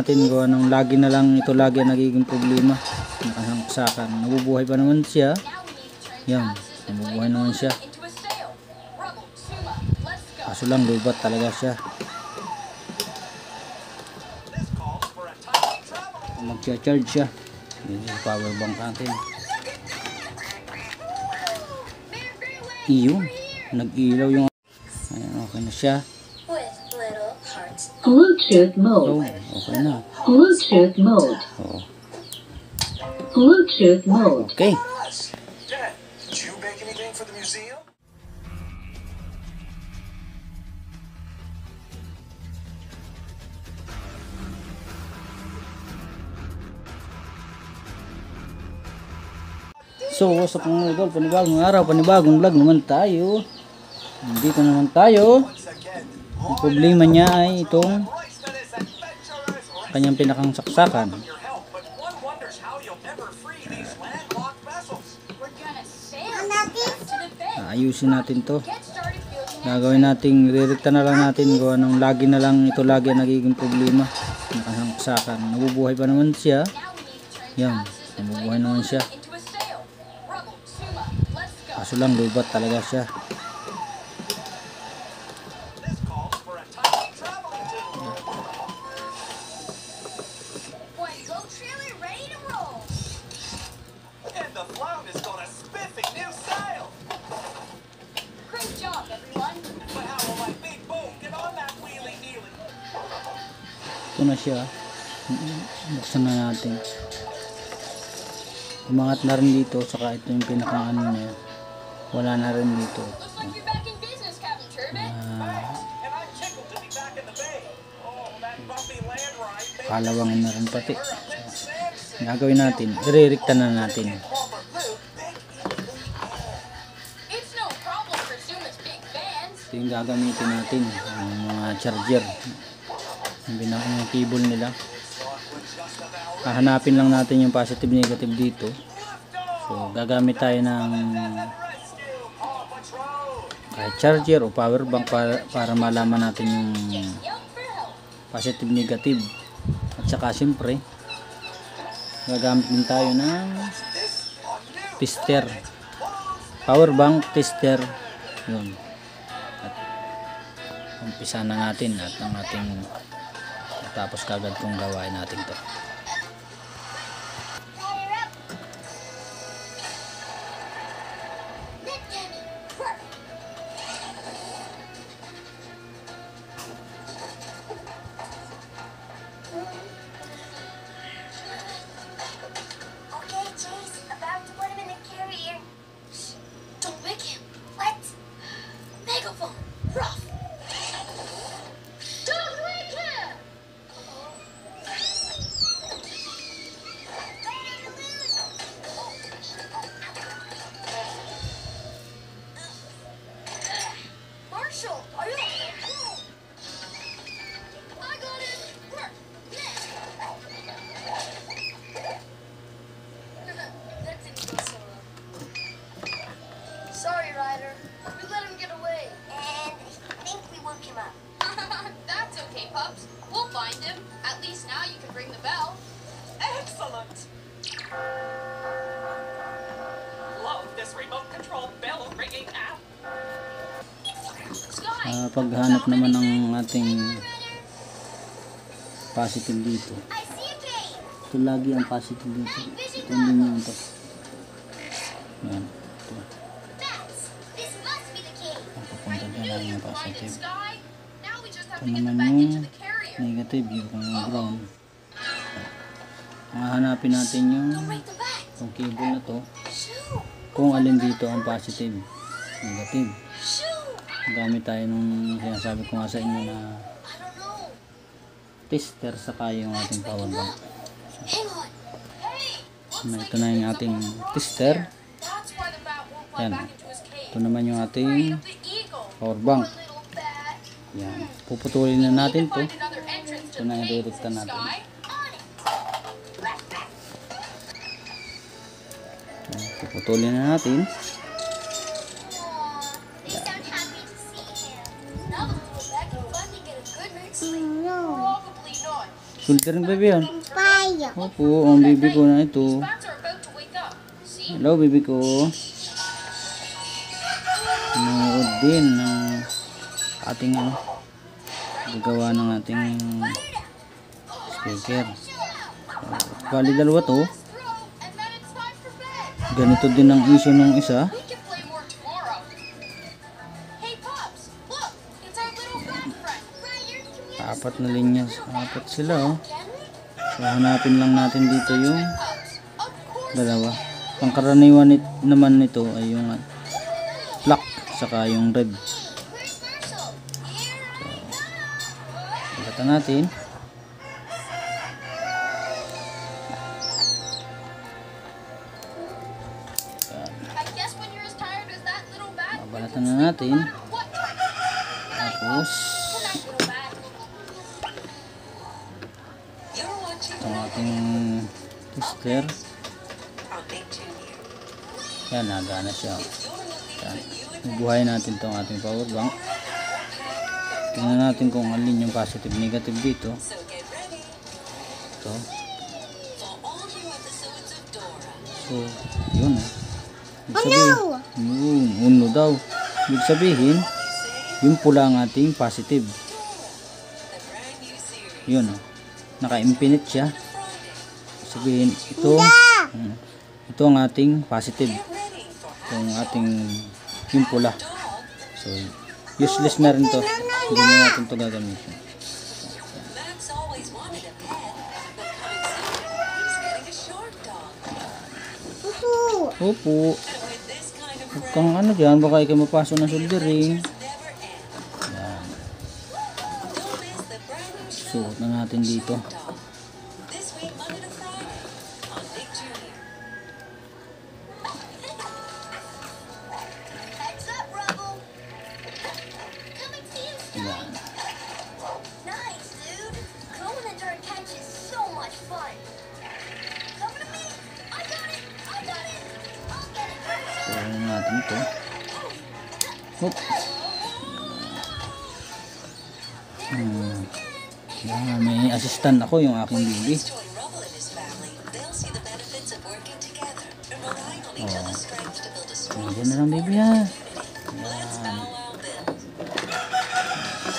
natin kung anong lagi na lang ito lagi ang nagiging problema. Nakasaksakan. Nabubuhay pa naman siya. Yan. Nabubuhay naman siya. Kaso lang lubat talaga siya. Mag-charge siya. Yan yung power bank natin. Iyon. Nag-ilaw yung... Ayan, okay na siya. Bluetooth mode. Oh, okay na. Bluetooth mode. Oh. Bluetooth mode. Okay. Dad, did you make anything for the museum? So, what's up mga idol? Panibagong araw, panibagong vlog naman tayo. Dito naman tayo. Ang problema niya ay itong kanyang pinakang saksakan. Ayusin natin to. Gagawin natin, rirekta na lang natin kung anong lagi na lang ito lagi ang nagiging problema. Nakasaksakan. Nabubuhay pa naman siya. Yan, nabubuhay naman siya. Kaso lang lubat talaga siya. Ito na siya. Buksan na natin. Umangat na rin dito, saka ito yung pinakang ano niya. Wala na rin dito. Kalawangin na rin pati. Gagawin natin, i-rerekta na natin. Ito yung gagamitin natin, yung mga charger. Yung cable nila. Hahanapin lang natin yung positive negative dito. So gagamit tayo ng kahit charger o power bank para malaman natin yung positive negative. At saka siyempre gagamit din tayo ng tester, power bank tester. Yun. At umpisa na natin at ang ating tapos kagad kung gawain natin to. Paghanap naman ng ating positive dito, ito lagi ang positive dito. Ito hindi nyo ito. Yan, ito. Papunta na lang yung positive. Ito naman yung negative, yung ground. Hanapin natin yung cable na to, kung alin dito ang positive negative. Gamit tayo nung sinasabi ko nga sa inyo na tester saka yung ating power bank. So, ito na yung ating tester. Yan. Ito naman yung ating power bank. Yan. Puputulin na natin to. Ito na yung direkta natin. Yan. Puputulin na natin. Soldering baby yan. Payo. Opo, ang baby ko na ito. Hello, baby ko. Nanood din ng ating gagawa ng ating speaker. Bali dalawa to. Ganito din ang issue ng isa. Apat na linya. Apat sila oh. So hanapin lang natin dito yung dalawa. Pangkaraniwan naman nito ay yung black saka yung red. So, ilatan natin. Babalatan na natin. Tapos itong ating tester. Yan, nagana siya. Yan. Buhayin natin itong ating power bank. Tingnan natin kung alin yung positive negative dito. Ito. So, yun Ibig sabihin, uno daw. Ibig sabihin, yung pula ang ating positive. Yun naka-infinite siya. Sabihin, ito ang ating positive. Yung ating yung pula. So, useless na rin to. Hindi na natin to gagamitin. Opo. Huwag kang dyan, baka ikaw mapasok ng soldering. Yan. Suot na natin dito. Yan. Suot natin ito. Hop. Yan, may assistant ako, yung aking baby. Yan na lang baby ha.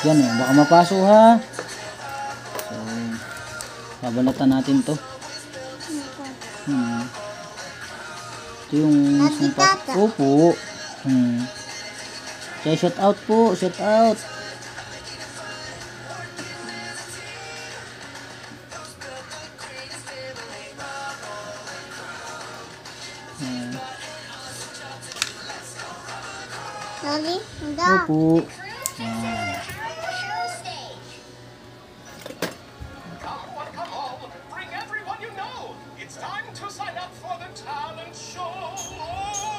Yan baka mapaso ha. So, babalatan natin to. Ito yung opo. Kaya shout out po, shout out. Sorry, Opo. Come on, bring everyone you know. It's time to sign up for the talent show.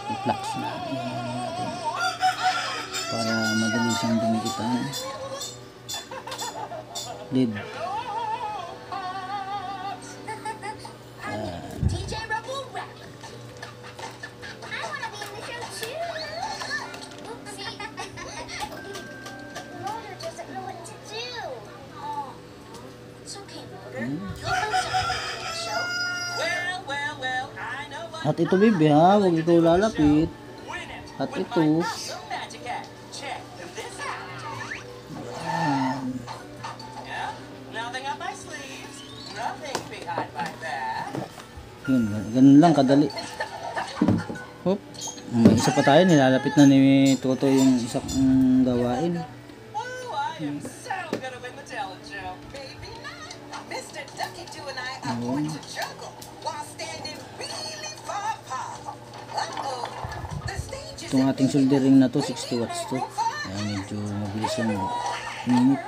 I-flex natin. Para madali siyang dinikitan. Lid. DJ Rebel Rap. I want to be in the show too. Oopsie. Motor doesn't know what to do. Oh, it's okay, Motor. You'll know something for the show. Well, I know what. At ito baby ha, huwag ikaw lalapit. Win it. At with ito. my awesome magic hat. Check this out. Yeah, nothing up my sleeves. Nothing behind my back. Yun, ganun lang kadali. Hop. May isa pa tayo, nilalapit na ni Toto yung isang gawain. Oh, I am so gonna win the talent show, baby. Mr. Ducky 2 and I are going to juggle while standing really far apart. Uh-oh. The stage is Itong ating soldering na to, 60 watts to. Kaya medyo mabilis yung minute.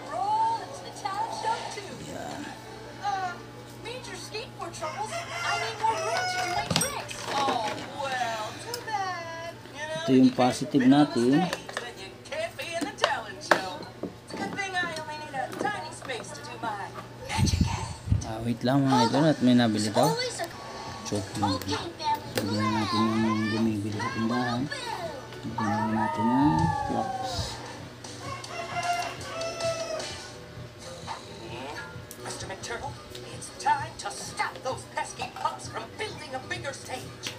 roll into the talent show too. Yan. Major skateboard troubles. I need more room to do my tricks. Oh, well, too bad. You know, Ito yung positive natin. but you can't be in the talent show. It's a good thing I only need a tiny space to do my magic hat. Wait lang mga idol at may nabili daw. Always a So, okay, family. sabihin natin yung bumibili sa tindahan. Sabihin natin yung flux. Mr. Turtle. It's time to stop those pesky pups from building a bigger stage.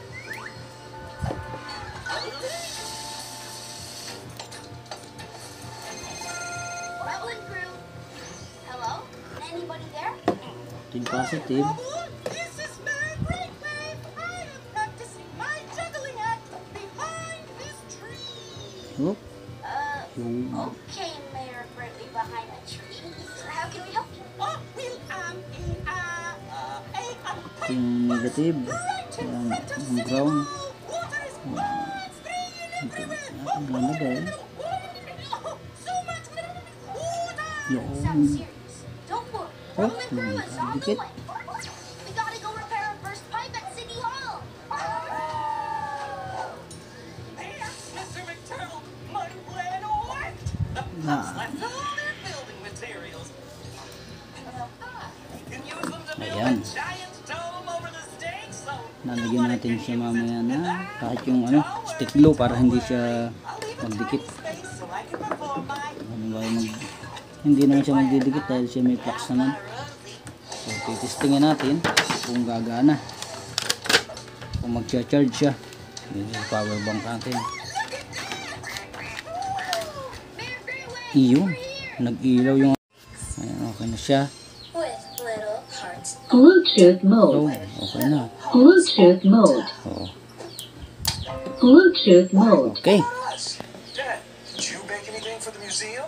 Rutland crew. Hello? Anybody there? Team positive. This is my great wave. I am practicing my juggling act behind this tree. Oop. Yung Okay, Mayor Greatly behind the tree. How can we help you? Oh, well, team negative. Yan, ang ground. water is wide, spraying everywhere. Ang lalagay. So much water. Yung Sounds serious. Don't worry. Oh, Rutland crew is on the dikit. way. We gotta go repair our first pipe at City Hall. There, Mr. McTurtle, my plan worked. The pups Ah. left all their building materials. We can use them to build Ayan. a giant dome over the stage, so Nalagyan natin siya mamaya na kahit yung stick glue para hindi siya I'll leave a magdikit. tiny space so I can perform my Hindi naman siya magdidikit dahil siya may flux naman. So titistingin natin kung gagana, kung mag-charge siya. Yan yung power bank natin. Mayor Greatway, Iyon, we're here. nag-ilaw yung ayan, okay na siya. With little hearts. Bluetooth So mode. okay na. Bluetooth mode. Oo. Bluetooth mode. Okay. Dad, did you bake anything for the museum?